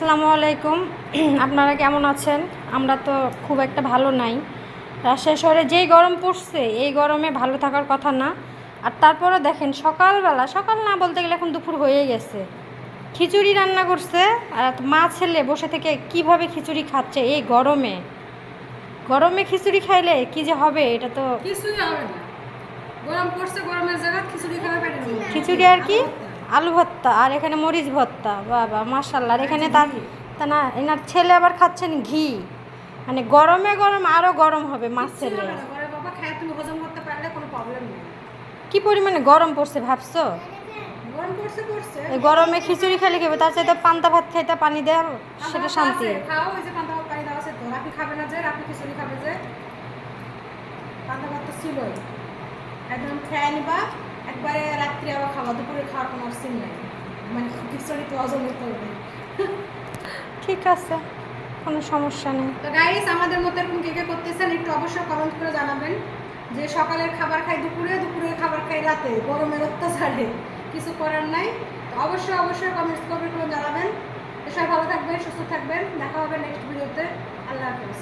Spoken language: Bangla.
আসসালামু আলাইকুম। আপনারা কেমন আছেন? আমরা তো খুব একটা ভালো নাই। রাজশাহী শহরে যেই গরম পড়ছে এই গরমে ভালো থাকার কথা না। আর তারপরে দেখেন সকালবেলা, সকাল না বলতে গেলে এখন দুপুর হয়ে গেছে, খিচুড়ি রান্না করছে। আর মা ছেলে বসে থেকে কিভাবে খিচুড়ি খাচ্ছে এই গরমে। গরমে খিচুড়ি খাইলে কি যে হবে, এটা তো কিছুই হবে না। গরম পড়ছে, গরমের জায়গা খিচুড়ি খাওয়া পেটের মধ্যে। খিচুড়ি আর কি আলু ভর্তা, আর এখানে মরিচ ভর্তা। বাবা মাশাল্লাহ। আর এখানে তার তা না, এনার ছেলে আবার খাচ্ছেন ঘি। মানে গরমে গরম আরও গরম হবে মাছ কিছুই ছেলে। হবে না। ঘরে বাবা খায়, তুমি হজম করতে পারলে কোনো প্রবলেম নেই। কি পরিমাণে গরম পড়ছে ভাবছো? গরম পড়ছে পড়ছে। এই গরমে খিচুড়ি খেলে খেবে, তার চাইতে পান্তা ভাত খাইতে পানি দেওয়া সেটা শান্তি। খাও, ওই যে পান্তা ভাত পানি দেওয়া আছে তো। রাপি খাবে না যে, রাপি খিচুড়ি খাবে যে। পান্তা ভাত তো ছিলই, একদম খেয়ে নিবা। একবারে রাত্রি আবার খাওয়া, দুপুরে খাওয়ার কোনো অপশন নাই। মানে খিচুড়ি তো হজম করতে হবে। ঠিক আছে, কোনো সমস্যা নেই। তো গাইস, আমাদের মতো এরকম কে কে করতেছেন একটু অবশ্যই কমেন্ট করে জানাবেন। যে সকালের খাবার খাই দুপুরে, দুপুরের খাবার খাই রাতে, গরমের অত্যাচারে কিছু করার নাই। তো অবশ্যই অবশ্যই কমেন্টস করে জানাবেন। সবাই ভালো থাকবেন, সুস্থ থাকবেন। দেখা হবে নেক্সট ভিডিওতে। আল্লাহ হাফেজ।